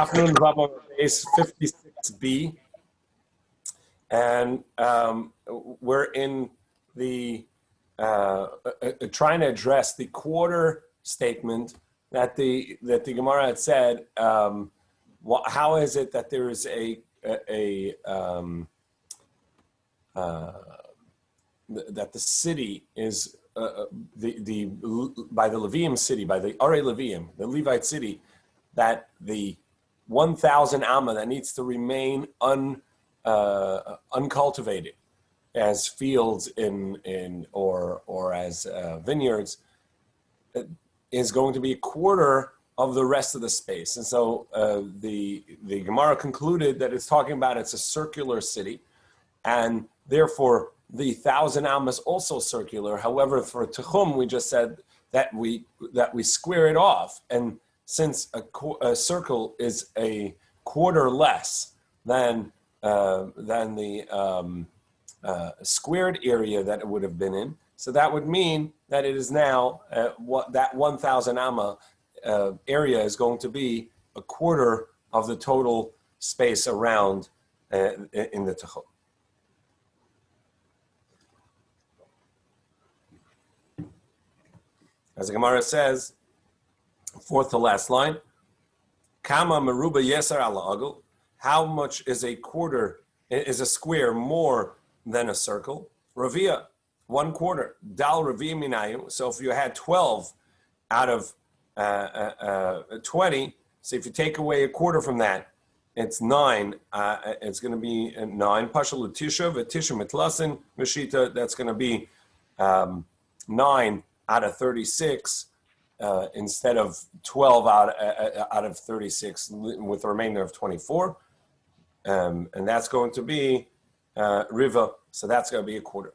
Daf Yomi base 56b, and we're in the trying to address the quarter statement that the Gemara had said. How is it that there is that the city is by the Levium city, by the Arei Levium, the Levite city, that the 1,000 amma that needs to remain uncultivated as fields or as vineyards is going to be a quarter of the rest of the space. And so the Gemara concluded that it's talking about it's a circular city, and therefore the 1,000 amma is also circular. However, for Techum, we just said that we square it off, and since a circle is a quarter less than the squared area that it would have been in, so that would mean that it is now that 1,000 amma area is going to be a quarter of the total space around in the Techum. As the Gemara says, fourth to last line, Kama meruba yeser ala agel. How much is a square more than a circle? Ravia, 1/4. Dal ravia minayu. So if you had 12 out of 20, so if you take away a quarter from that, it's 9. It's going to be 9. Pashal utisha v'tisha mitlasin v'shita. That's going to be 9 out of 36. Instead of 12 out of 36, with a remainder of 24, and that's going to be riva. So that's going to be a quarter.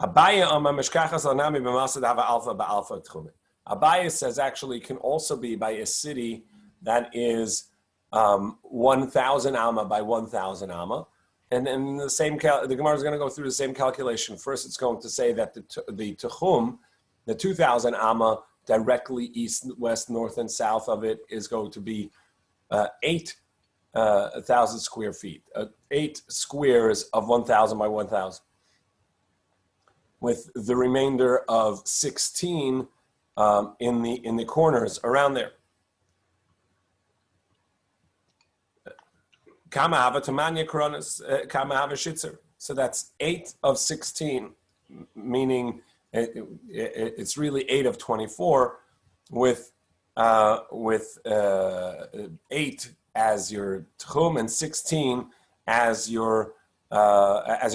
Abaye says actually can also be by a city that is 1,000 amma by 1,000 amma, and then the Gemara is going to go through the same calculation. First, it's going to say that the Techum, the 2,000 amma directly east, west, north, and south of it is going to be 8,000 square feet, 8 squares of 1,000 by 1,000, with the remainder of 16 in the corners around there. Kama hava tamanya koronas, kama hava shitzer. So that's 8 of 16, meaning it's really 8 of 24, with 8 as your tchum and 16 as your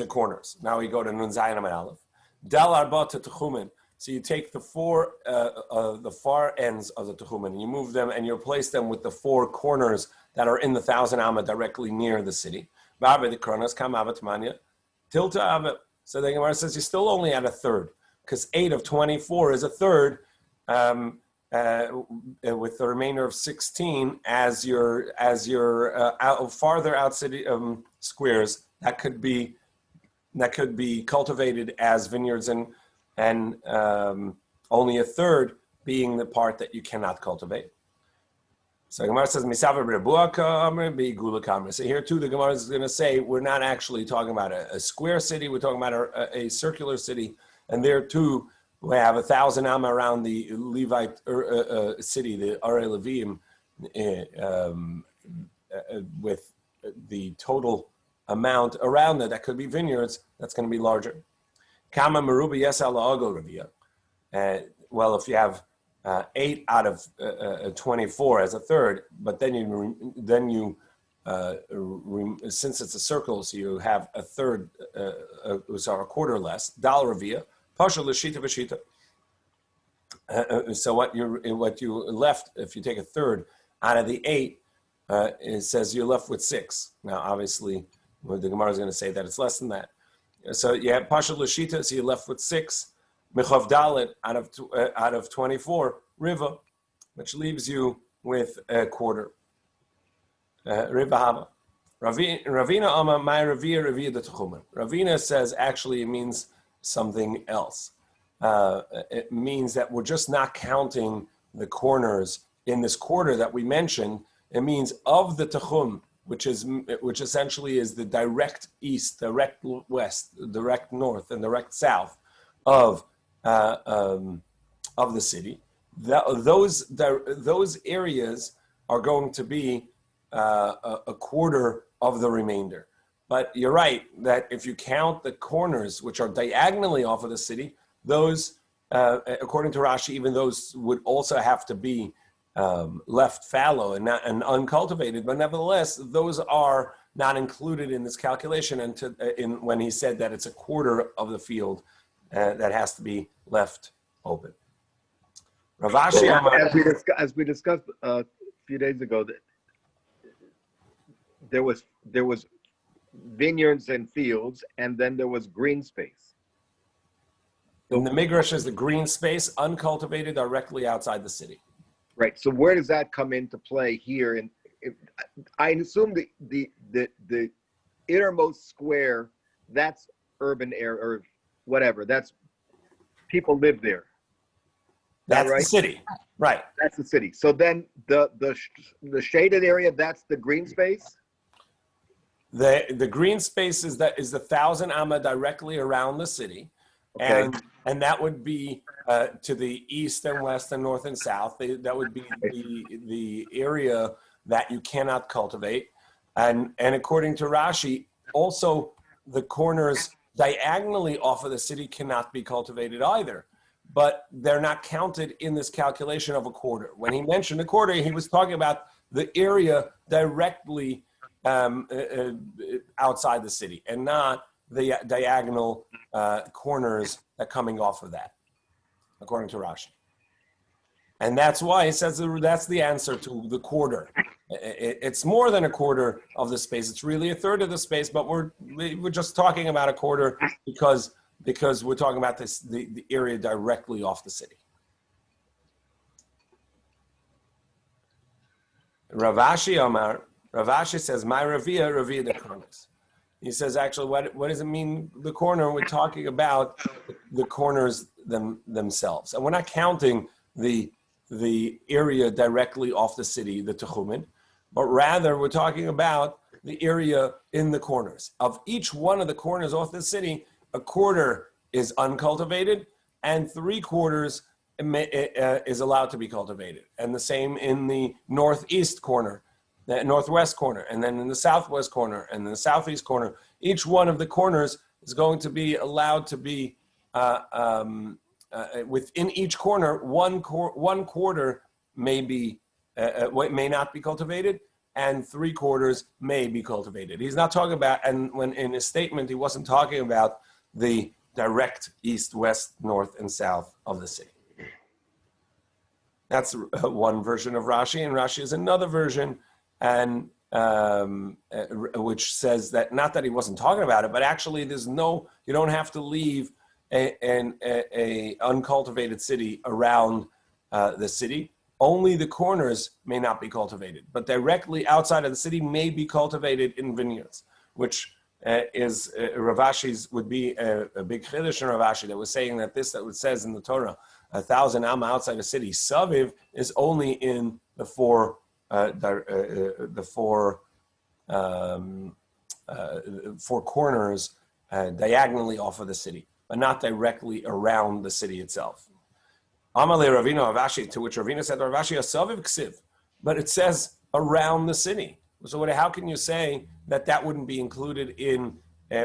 corners. Now we go to Nun Zayin Amud Aleph. Dal arba techumen. So you take the far ends of the techumen, and you move them and you replace them with the 4 corners that are in the 1,000 amma directly near the city. Ba'arba the kronas kam avat manya tilta avat. So the Gemara says you're still only at a third, because 8 of 24 is a third, with the remainder of 16 as your farther out city squares that could be cultivated as vineyards, and only a third being the part that you cannot cultivate. So Gemara says misaver b'rebuah kamer b'igula kamer. So here too, the Gemara is going to say we're not actually talking about a square city. We're talking about a circular city. And there too, we have 1,000 amma around the Levite city, the Arei Levium, with the total amount around that could be vineyards. That's going to be larger. Kama meruba yes ala agel ravia. Well, if you have 8 out of 24 as a third, but then you since it's a circle, so you have a third, a quarter less. Dal ravia. So what you left, if you take a third out of the 8, it says you're left with 6. Now, obviously, the Gemara is going to say that it's less than that. So you have Pasha Lashita, so you're left with 6. Mechav Dalet out of 24, Riva, which leaves you with a quarter. Riva Hama. Ravina Ama, my Ravia the Techumen. Ravina says actually it means something else. It means that we're just not counting the corners in this quarter that we mentioned. It means of the Techum, which essentially is the direct east, direct west, direct north, and direct south of the city. Those areas are going to be a quarter of the remainder. But you're right that if you count the corners, which are diagonally off of the city, those, according to Rashi, even those would also have to be left fallow and uncultivated. But nevertheless, those are not included in this calculation. And when he said that it's a quarter of the field that has to be left open. Rav Ashi, as we discussed a few days ago, that there was vineyards and fields, and then there was green space. In the Midrash is the green space, uncultivated, directly outside the city. Right. So where does that come into play here? And I assume the innermost square, that's urban area or whatever. That's people live there. That's right? The city, right? That's the city. So then the shaded area, that's the green space. The green space is the 1,000 amma directly around the city, okay. and that would be to the east and west and north and south. That would be the area that you cannot cultivate, and according to Rashi, also the corners diagonally off of the city cannot be cultivated either. But they're not counted in this calculation of a quarter. When he mentioned a quarter, he was talking about the area directly outside the city and not the diagonal corners that coming off of that, according to Rashi. And that's why he says that's the answer to the quarter. It's more than a quarter of the space. It's really a third of the space, but we're just talking about a quarter because we're talking about the area directly off the city. Rav Ashi says, "My Ravia the corners." He says, actually, what does it mean, the corner? We're talking about the corners themselves. And we're not counting the area directly off the city, the Techumin, but rather we're talking about the area in the corners. Of each one of the corners off the city, a quarter is uncultivated, and 3/4 is allowed to be cultivated. And the same in the northeast corner, the northwest corner, and then in the southwest corner, and in the southeast corner. Each one of the corners is going to be allowed to be, within each corner, one quarter may not be cultivated, and 3/4 may be cultivated. He's not talking about, and when in his statement, he wasn't talking about the direct east, west, north, and south of the city. That's one version of Rashi, and Rashi is another version, and which says that not that he wasn't talking about it, but actually you don't have to leave a uncultivated city around the city. Only the corners may not be cultivated, but directly outside of the city may be cultivated in vineyards, which is Rav Ashi's would be a big chiddush in Rav Ashi that was saying that this that it says in the Torah 1,000 amma outside the city saviv is only in the four corners diagonally off of the city, but not directly around the city itself. Amale Ravina Rav Ashi, to which Ravina said Rav Ashi saviv ksiv, but it says around the city. So how can you say that wouldn't be included in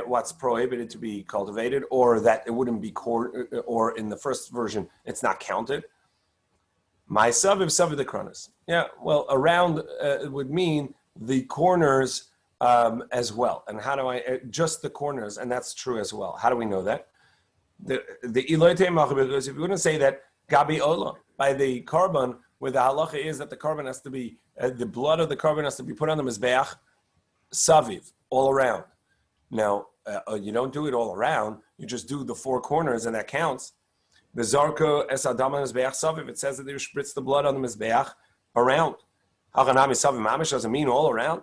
what's prohibited to be cultivated, or that it wouldn't be or in the first version it's not counted? My saviv the kronos. Yeah, well, around would mean the corners as well. And how do I just the corners? And that's true as well. How do we know that? The if you wouldn't say that gabi olam by the carbon, where the halacha is that the carbon has to be the blood of the carbon has to be put on the mizbeach saviv all around. Now you don't do it all around. You just do the four corners, and that counts. The zarko es adam mizbeach saviv. It says that you spritz the blood on the mizbeach around. Haganami saviv mamish doesn't mean all around.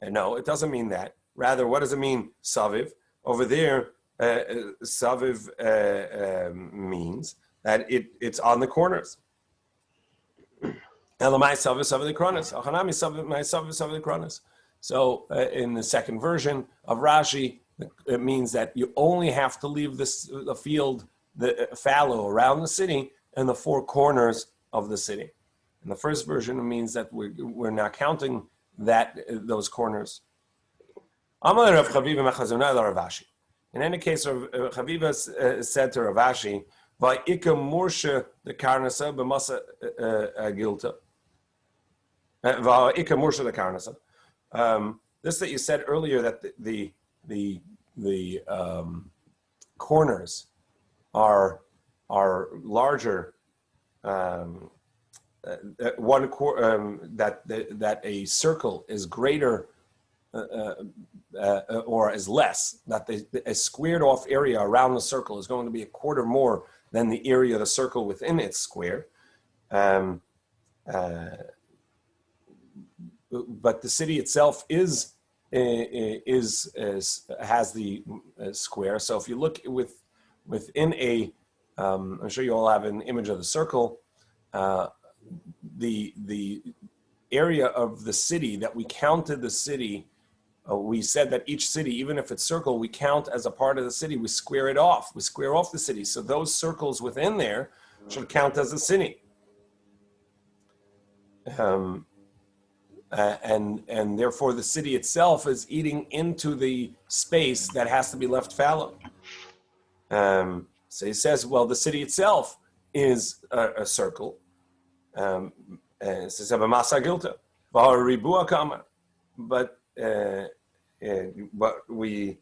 And no, it doesn't mean that. Rather, what does it mean saviv? Over there, saviv means that it's on the corners. So in the second version of Rashi, it means that you only have to leave the field fallow around the city and the four corners of the city. In the first version, it means that we're not counting those corners. In any case, Chaviva said to Rav Ashi, "Va'ika morsha the karnasa b'masa gilta." Va'ika morsha the karnasa. This that you said earlier, that the corners are larger. That a circle is greater or is less. That a squared off area around the circle is going to be a quarter more than the area of the circle within its square. But the city itself has the square. So if you look within I'm sure you all have an image of the circle. The area of the city that we counted the city. We said that each city, even if it's circle, we count as a part of the city. We square it off. We square off the city. So those circles within there should count as a city. And therefore the city itself is eating into the space that has to be left fallow. So he says, well, the city itself is a circle. It says, but we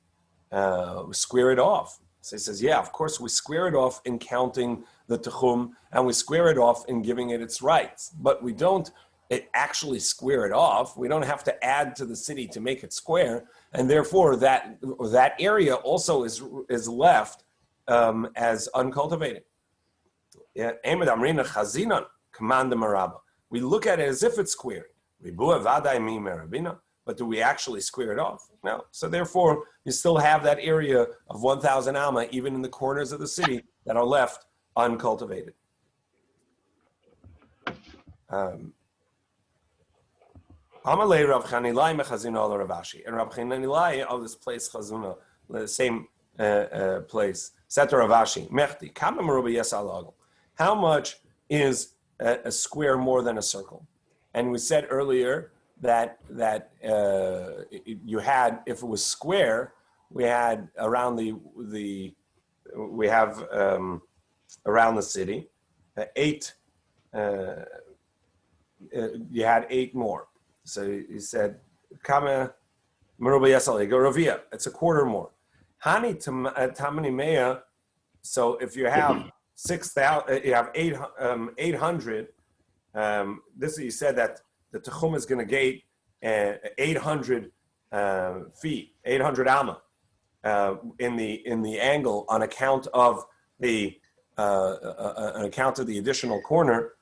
square it off. So he says, yeah, of course we square it off in counting the techum, and we square it off in giving it its rights, but we don't actually square it off. We don't have to add to the city to make it square, and therefore that area also is left as uncultivated. Yeah, we look at it as if it's squared. But do we actually square it off? No. So therefore, you still have that area of 1,000 amma, even in the corners of the city, that are left uncultivated. Amalei Rav Chanilai mechazina Rav Ashi, and Rav Chanilai of this place Chazuna, the same place. Said to Rav Ashi, Mechti, kama meruba yesal. How much is a square more than a circle? And we said earlier that you had, if it was square, we had around around the city 8. You had 8 more. So he said, "Kama meruba yasal ravia." It's a quarter more. Hani tamani mea. So if you have 6,000, you have 800. This you said that the techum is going to gate 800 feet, 800 amma in the angle on account of the additional corner.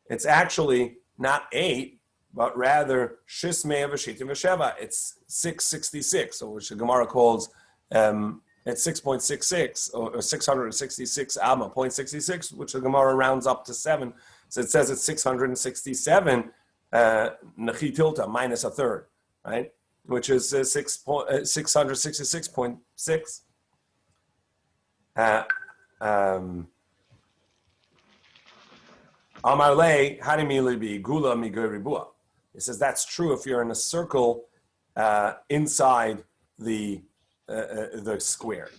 It's actually not 8, but rather shismei v'shitim v'sheva. It's 666, which the Gemara calls it's 6.66 or 666 amma, 0.66, which the Gemara rounds up to 7. So it says it's 667 nechitilta minus a third, right? Which is 666.6. Amarle harimili bi gula miguribua. It says that's true if you're in a circle inside the square.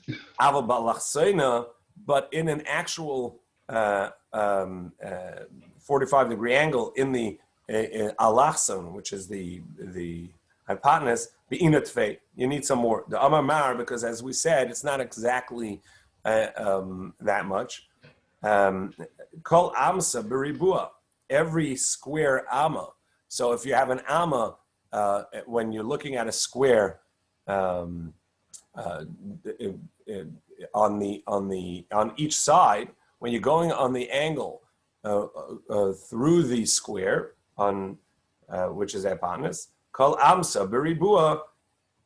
Aval balachseina, but in an actual 45-degree angle in the alachson, which is the hypotenuse, be'inatfei. You need some more. The amar mar, because as we said, it's not exactly that much. Kol amsa beribua, every square amma. So if you have an amma, when you're looking at a square on each side, when you're going on the angle through the square on which is hypotenuse, kol amsa beribua,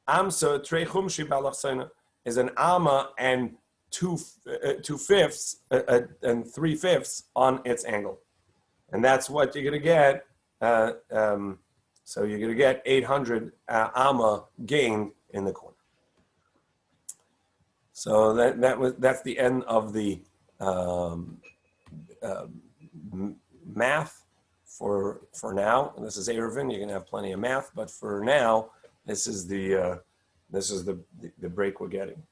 amsa trechum shibalachsena is an amma and 2/5 and 3/5 on its angle, and that's what you're going to get So you're going to get 800 amma gained in the corner. So that's the end of the math for now. And this is Eruvin. You're going to have plenty of math, but for now, this is the break we're getting.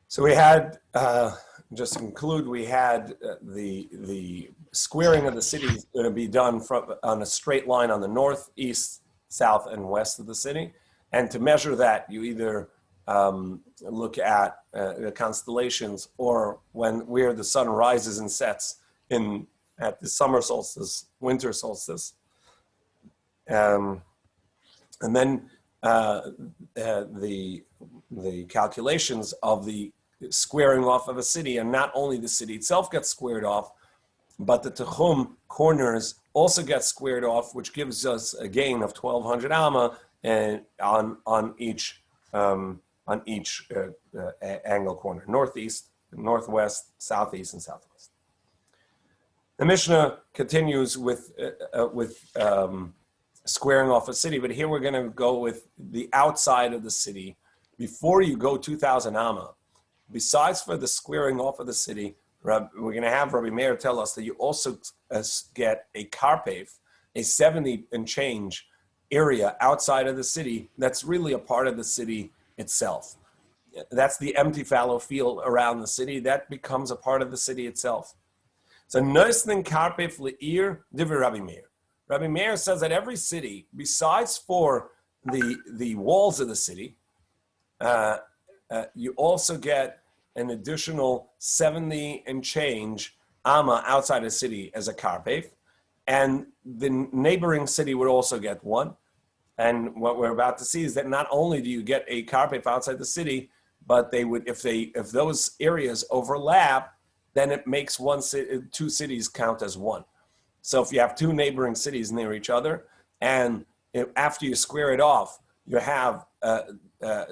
So we had, just to conclude, we had the squaring of the city is going to be done on a straight line on the north, east, south, and west of the city. And to measure that, you either look at the constellations or where the sun rises and sets at the summer solstice, winter solstice. And then the calculations of the squaring off of a city, and not only the city itself gets squared off, but the Techum corners also get squared off, which gives us a gain of 1,200 amma on each angle corner: northeast, northwest, southeast, and southwest. The Mishnah continues with squaring off a city, but here we're going to go with the outside of the city. Before you go 2,000 amma, besides for the squaring off of the city, we're going to have Rabbi Meir tell us that you also get a karpef, a 70 and change area outside of the city that's really a part of the city itself. That's the empty fallow field around the city. That becomes a part of the city itself. So noisnin karpef le'ir divrei Rabbi Meir. Rabbi Meir says that every city, besides for the walls of the city, you also get an additional 70 and change amma outside the city as a karpef, and the neighboring city would also get one. And what we're about to see is that not only do you get a karpef outside the city, but they would, if those areas overlap, then it makes two cities count as one. So if you have two neighboring cities near each other, and after you square it off, you have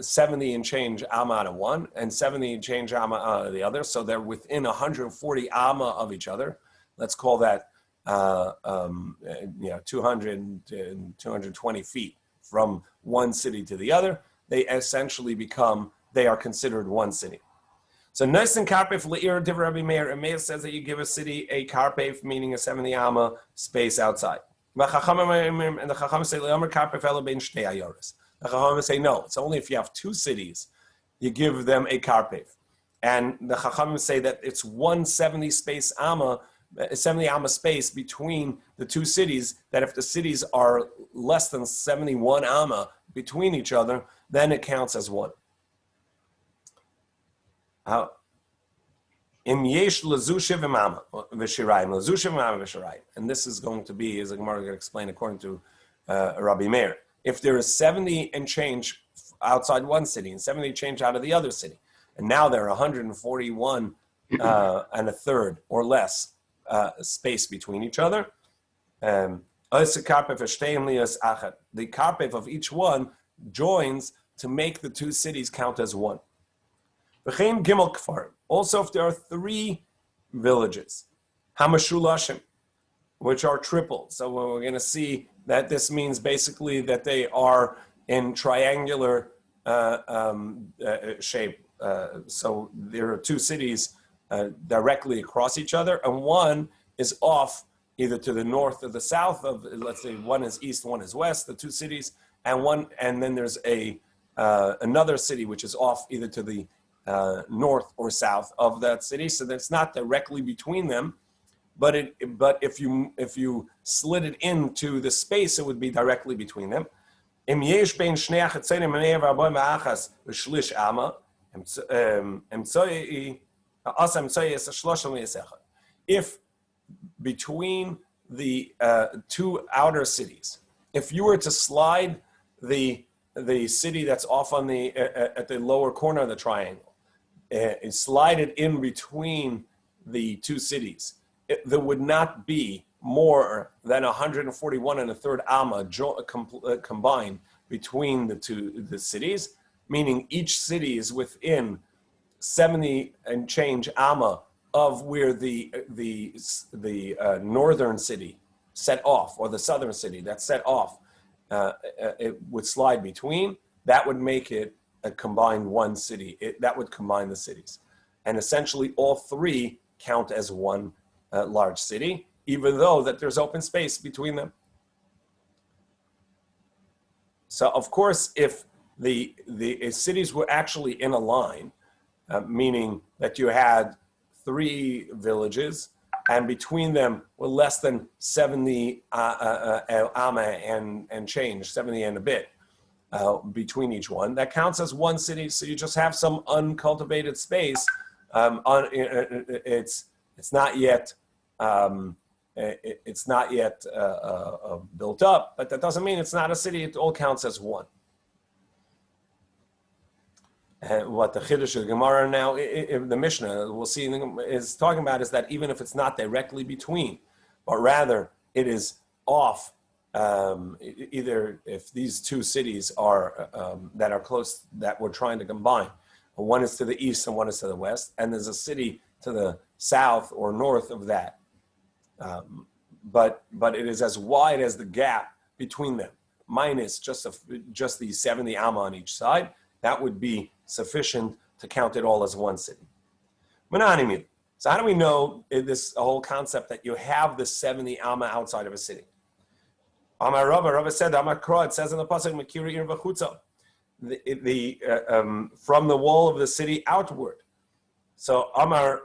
70 and change amma out of one and 70 and change amma out of the other. So they're within 140 amma of each other. Let's call that 200 and 220 feet from one city to the other. They essentially they are considered one city. So Nesin Karpef Le'ir Div Rabbi Meir. And Meir says that you give a city a Karpef, meaning a 70 amma space outside. And the Chacham say Le'omer Karpef Elo Bein Shtei Ayoros. The Chacham say no, it's only if you have two cities, you give them a Karpef. And the Chacham say that it's 170 space amma, 70 amma space between the two cities, that if the cities are less than 71 amma between each other, then it counts as one. And this is going to be, as the Gemara going to explain according to Rabbi Meir, if there is 70 and change outside one city and 70 change out of the other city, and now there are 141 and a third or less space between each other, the karpef of each one joins to make the two cities count as one. Also, if there are three villages, hamashulashim, which are triple. So we're going to see that this means basically that they are in triangular shape. So there are two cities directly across each other, and one is off either to the north or the south of, let's say one is east, one is west, the two cities, and then there's another city which is off either to the north or south of that city. So that's not directly between them, but if you slid it into the space, it would be directly between them. If between the two outer cities, if you were to slide the city that's off on at the lower corner of the triangle, and slide it in between the two cities, there would not be more than 141 and a third amma combined between the cities, meaning each city is within 70 and change amma of where the northern city set off, or the southern city that's set off, it would slide between, that would make it a combined one city. That would combine the cities. And essentially all three count as one large city, even though that there's open space between them. So of course, if the cities were actually in a line, meaning that you had 3 villages, and between them were less than 70 ama and change, 70 and a bit between each one, that counts as one city. So you just have some uncultivated space. It's not yet built up, but that doesn't mean it's not a city. It all counts as one. What the Chiddush of Gemara now, the Mishnah, we'll see, is talking about is that even if it's not directly between, but rather it is off, either if these 2 cities are that are close, that we're trying to combine, one is to the east and one is to the west, and there's a city to the south or north of that, but it is as wide as the gap between them, minus just the 70 amma on each side. That would be sufficient to count it all as one city. So how do we know this whole concept that you have the 70 amma outside of a city? Amar Rava said, Amar Kra, it says in the pasuk, Makiri ir v'chutza, from the wall of the city outward. So Amar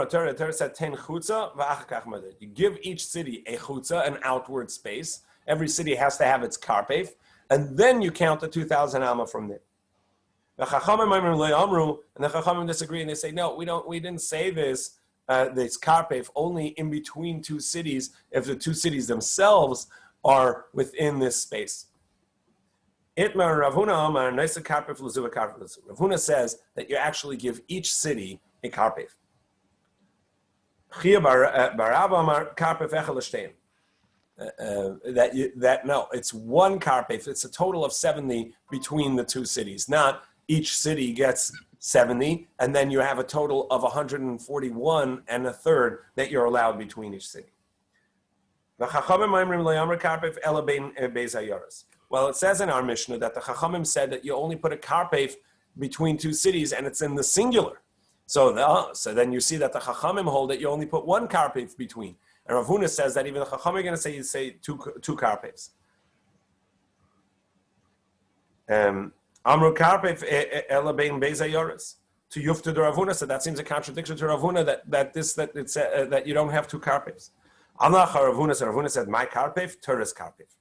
Torah said, ten chutza v'achakach madeh. You give each city a chutza, an outward space. Every city has to have its karpef, and then you count the 2,000 amma from there. The Chachamim and the Chachamim disagree, and they say, no, we didn't say this karpef only in between 2 cities if the 2 cities themselves are within this space. Ravuna says that you actually give each city a karpef. No, it's one karpef. It's a total of 70 between the 2 cities, not each city gets 70, and then you have a total of 141 and a third that you're allowed between each city. Well, it says in our Mishnah that the Chachamim said that you only put a karpef between 2 cities, and it's in the singular. So then you see that the Chachamim hold that you only put one karpef between. And Rav Huna says that even the Chachamim are going to say you say two karpefs. Amru karpef elabein bezayoris. To Yufta de Rav Huna, so that seems a contradiction to Rav Huna that you don't have 2 karpefs. Allah Rav Huna said my karpef, Torah's karpef.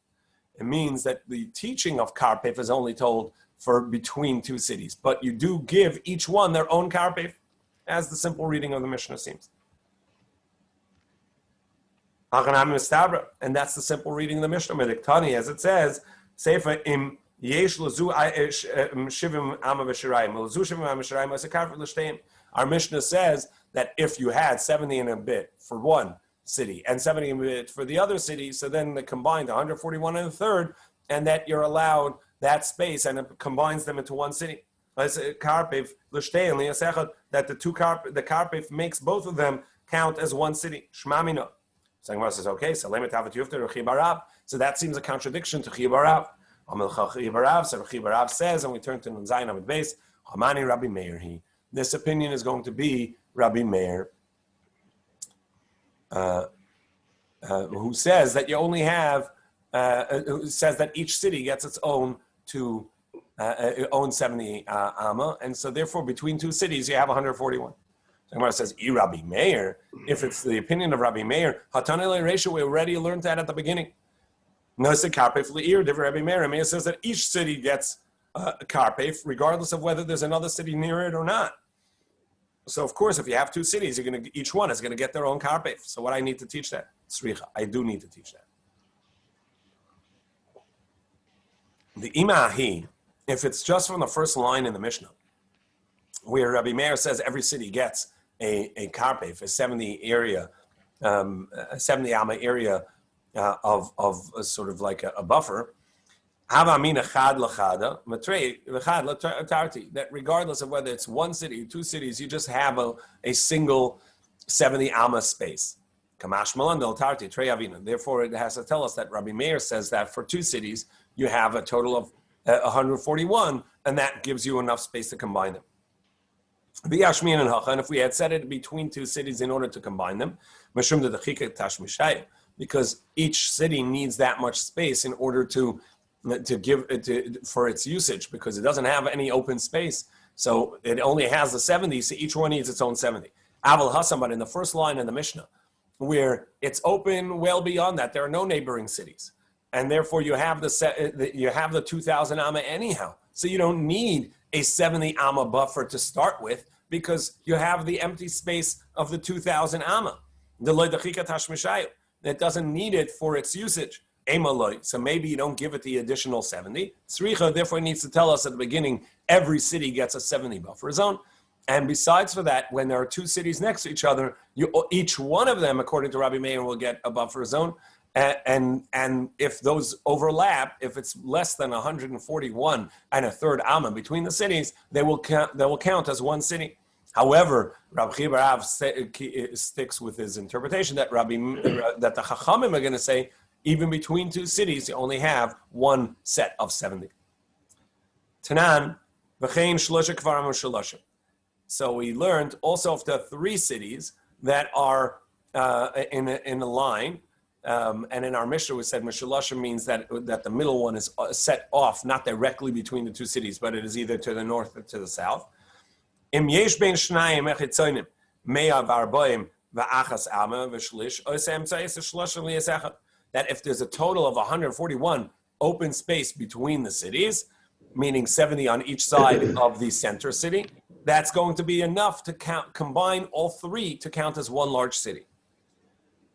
It means that the teaching of karpef is only told for between 2 cities, but you do give each one their own karpef, as the simple reading of the Mishnah seems. And that's the simple reading of the Mishnah. Mediktani, as it says, Sefer im yesh lazu shivim ama v'shirayim, lazu shivim ama v'shirayim as a karpef l'shteim. Our Mishnah says that if you had 70 and a bit for one city and 70 and a bit for the other city, so then they combined 141 and a third, and that you're allowed that space, and it combines them into one city. As a karpef l'shteim liyasechad, that the karpef makes both of them count as one city. Shmamina. So Gemara says, okay, so that seems a contradiction to Chibarav. So Chibarav says, and we turn to Nunzayin Amid Beis, Hamani Rabbi Meir. This opinion is going to be Rabbi Meir, who says that you only have, who says that each city gets its own 70 amma, and so therefore between 2 cities you have 141. Gemara says, Rabbi Meir, if it's the opinion of Rabbi Meir, Hatanele Resha, we already learned that at the beginning. Nasa Karpef Le'ir, Rabbi Meir. Meir says that each city gets a Karpef, regardless of whether there's another city near it or not. So, of course, if you have 2 cities, each one is going to get their own Karpef. So, what I need to teach that? Sricha, I do need to teach that. The Imahi, if it's just from the first line in the Mishnah, where Rabbi Meir says every city gets a karpef, a 70 area, a 70 amma area of a sort of like a buffer. That regardless of whether it's one city or 2 cities, you just have a single 70 amma space. Kamash Malan del Tarti Treyavina. Therefore, it has to tell us that Rabbi Meir says that for 2 cities, you have a total of 141, and that gives you enough space to combine them. And if we had set it between 2 cities in order to combine them, because each city needs that much space in order to give it for its usage, because it doesn't have any open space, so it only has the 70. So each one needs its own 70. Aval Hasan, but in the first line in the Mishnah, where it's open well beyond that, there are no neighboring cities, and therefore you have the 2,000 amma anyhow. So you don't need a 70 amma buffer to start with, because you have the empty space of the 2,000 amma. It doesn't need it for its usage. So maybe you don't give it the additional 70. Tzricha therefore needs to tell us at the beginning, every city gets a 70 buffer zone. And besides for that, when there are 2 cities next to each other, each one of them, according to Rabbi Meir, will get a buffer zone. And if those overlap, if it's less than 141 and a third amma between the cities, they will count as one city. However, Rabbi Chibarav sticks with his interpretation that that the Chachamim are going to say, even between 2 cities, you only have one set of 70. Tanan, v'chein shlosha kvarim u'shlosha. So we learned also of the 3 cities that are in a line, and in our Mishnah we said Mishalosha means that the middle one is set off, not directly between the 2 cities, but it is either to the north or to the south. Im yesh ben shnayim echitzonim mea v'arboim v'achas ama v'shlish osem tzayis shlosha liyasecha. That if there's a total of 141 open space between the cities, meaning 70 on each side of the center city, that's going to be enough to combine all 3 to count as one large city.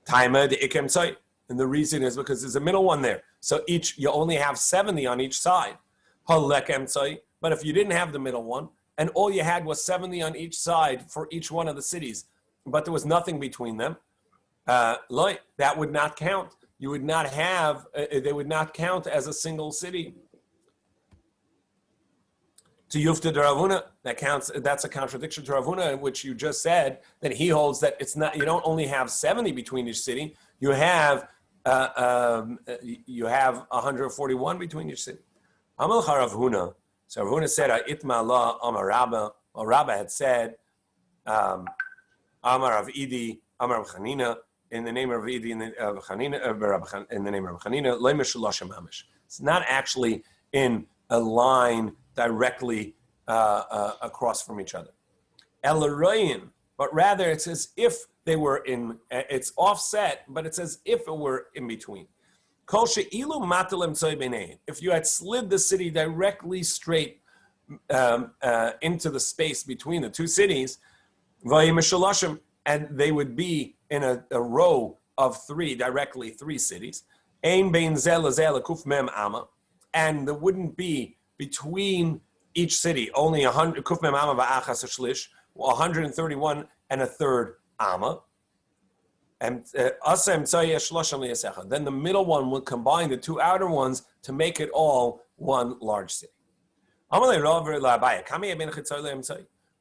Taima de ikem tzay. And the reason is because there's a middle one there. So you only have 70 on each side. Halekem tzay. But if you didn't have the middle one, and all you had was 70 on each side for each one of the cities, but there was nothing between them, that would not count. You would not have, they would not count as a single city. To Yufta de Ravuna, that's a contradiction to Ravuna, in which you just said that he holds that it's not, you don't only have 70 between each city, you have 141 between each city. Amal Ravuna. So Ravuna said, Itma Allah Amar Rabba, or Rabba had said, Amar of Idi, Amar of Chanina, in the name of Idi, in the name of Chanina, Lema Shalashim Hamish. It's not actually in a line directly across from each other. Elaroyin, but rather it's as if they were it's offset, but it's as if it were in between. If you had slid the city directly straight into the space between the 2 cities, and they would be in a row of 3, directly 3 cities, and there wouldn't be between each city only 131 and a third amma. And then the middle one will combine the 2 outer ones to make it all one large city.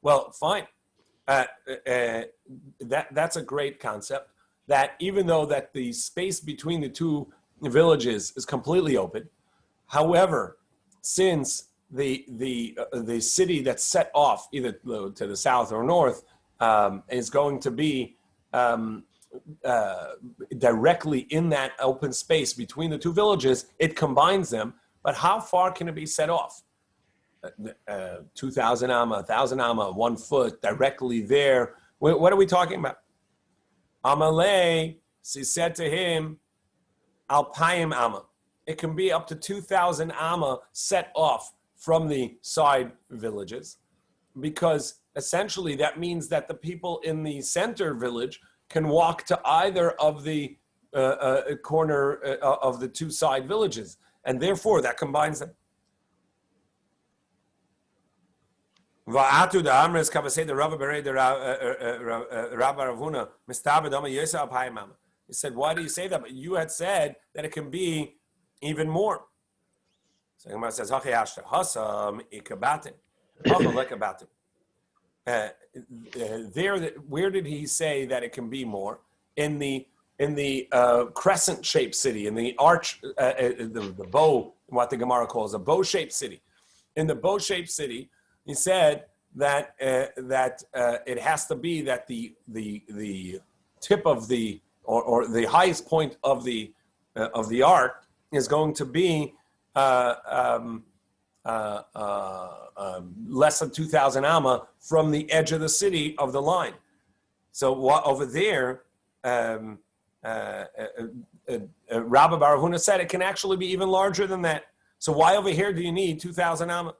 Well, fine. That's a great concept. That even though that the space between the 2 villages is completely open, however, since the city that's set off either to the south or north is going to be directly in that open space between the 2 villages, it combines them. But how far can it be set off? 2,000 amma, 1,000 amma, 1 foot directly there. What are we talking about? Amalei, she said to him, Alpayim amma. It can be up to 2,000 amma set off from the side villages, because essentially that means that the people in the center village can walk to either of the corner of the 2 side villages, and therefore that combines them. He said, why do you say that? But you had said that it can be even more. So Gemara says, where did he say that it can be more? crescent-shaped city, in the arch, the bow, what the Gemara calls a bow-shaped city. In the bow-shaped city, he said that it has to be that the tip of the or the highest point of the arc is going to be less than 2,000 amma from the edge of the city of the line. So over there, Rabbi Bar Huna said it can actually be even larger than that. So why over here do you need 2,000 amma?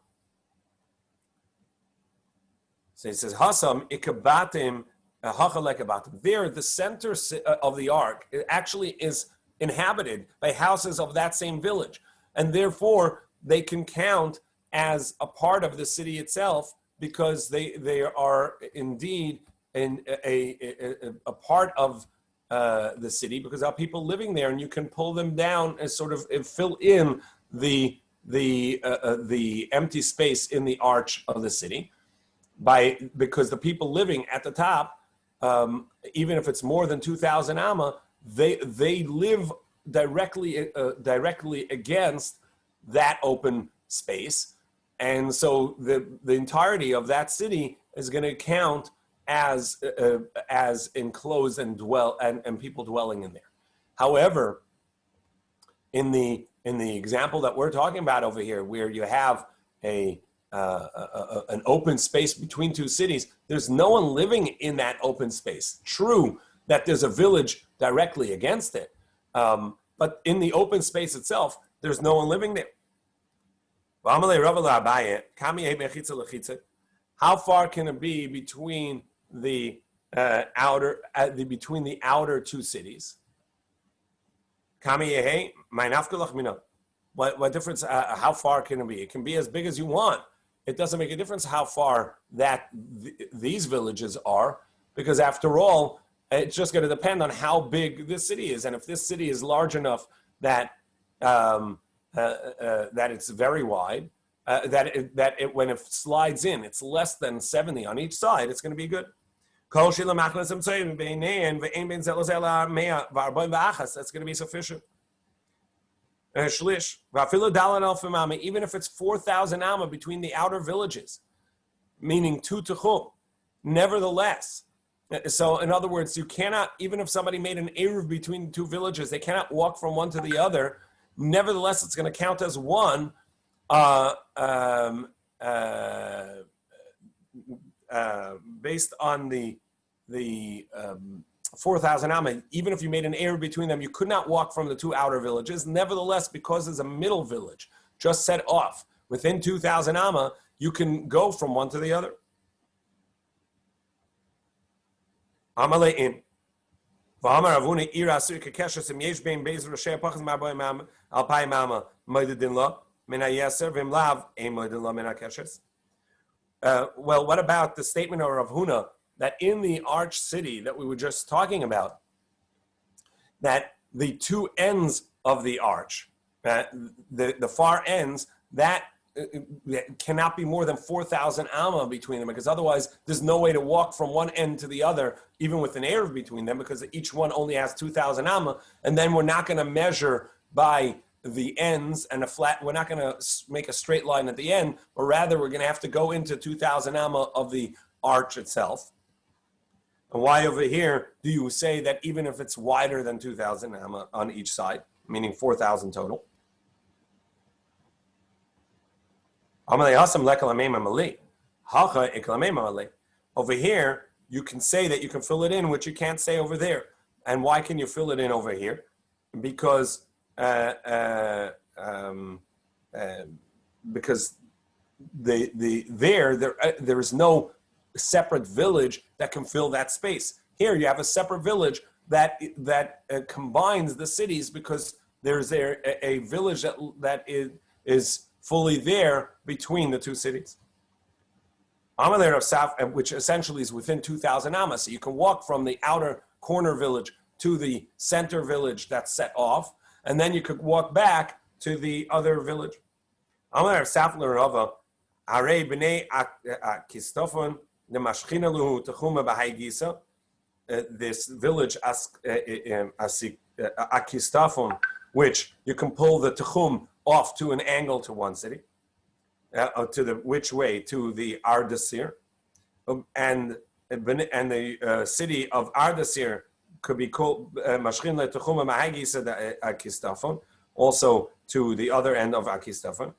So he says, Hasam ikabatim hachalekabatim. There, the center of the ark actually is inhabited by houses of that same village, and therefore they can count as a part of the city itself because they are indeed in a part of the city because there are people living there, and you can pull them down and sort of fill in the empty space in the arch of the city because the people living at the top, even if it's more than 2,000 amma, they live directly against that open space, and so the entirety of that city is going to count as enclosed and people dwelling in there. However, in the example that we're talking about over here, where you have an open space between two cities, there's no one living in that open space. True that there's a village directly against it, but in the open space itself, there's no one living there. How far can it be between the outer two cities? What difference? How far can it be? It can be as big as you want. It doesn't make a difference how far that these villages are, because after all, it's just going to depend on how big this city is, and if this city is large enough that that it's very wide, when it slides in, it's less than 70 on each side, it's going to be good. That's going to be sufficient. Even if it's 4,000 amma between the outer villages, meaning 2 techum, nevertheless. So in other words, you cannot, even if somebody made an eruv between the two villages, they cannot walk from one to the other. Nevertheless, it's going to count as one based on the 4,000 amma. Even if you made an eruv between them, you could not walk from the two outer villages. Nevertheless, because there's a middle village just set off within 2,000 amma, you can go from one to the other. Amaleim. V'amar Avuna ira asur kekeshes im yesh bein beis roshei pachas marboim alpai mama moededin lo min hayeser v'im lav ein moededin lo min hakeshes. Well, what about the statement of Rav Huna that in the arch city that we were just talking about, that the two ends of the arch, the far ends, that cannot be more than 4,000 amma between them, because otherwise there's no way to walk from one end to the other, even with an eruv between them, because each one only has 2,000 amma, and then we're not going to measure by the ends and we're not going to make a straight line at the end, but rather we're going to have to go into 2,000 amma of the arch itself. And why over here do you say that even if it's wider than 2,000 amma on each side, meaning 4,000 total? Over here, you can say that you can fill it in, which you can't say over there. And why can you fill it in over here? Because there is no separate village that can fill that space. Here, you have a separate village that combines the cities, because there's a village that is fully there between the two cities. Amalei of Saf, which essentially is within 2,000 amma. So you can walk from the outer corner village to the center village that's set off, and then you could walk back to the other village. Amalei of Saf l'Rava, Arei b'nei Kistofon the Mashchina luhu techuma b'hai gisa. this village Akistafon, which you can pull the Techum off to an angle to one city, to the which way to the Ardasir, and the city of Ardasir could be called Mashchin leTechum Mahagis Akistafon, also to the other end of Akistafon.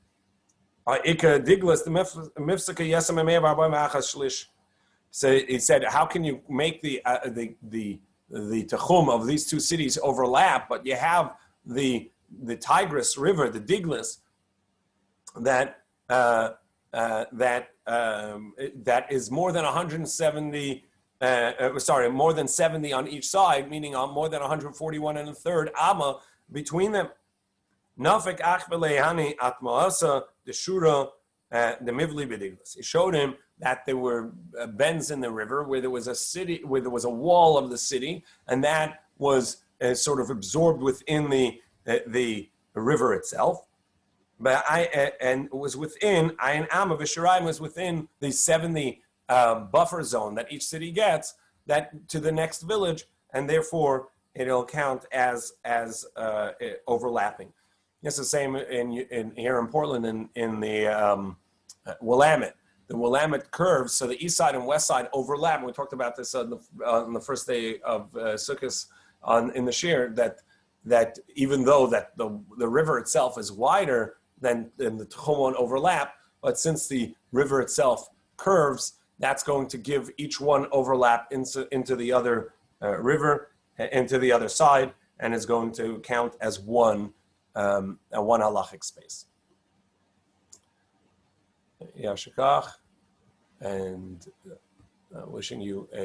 So he said, how can you make the Techum of these two cities overlap, but you have the Tigris River, the Diglis, that is more than 170. More than 70 on each side, meaning on more than 141 and a third amma between them. Nafik achbelehani atmaasa the shura the mivli bediglas. He showed him that there were bends in the river where there was a city, where there was a wall of the city, and that was sort of absorbed within the river itself. But and it was within Ayin Amma V'Shirayim was within the 70 buffer zone that each city gets that to the next village, and therefore it'll count as overlapping. It's the same in here in Portland in the Willamette. The Willamette curves, so the east side and west side overlap. We talked about this on the first day of Sukkot in the shir, that even though that the river itself is wider than the Techum won't overlap, but since the river itself curves, that's going to give each one overlap into the other river, into the other side, and is going to count as one halachic space. Yashikach, and wishing you a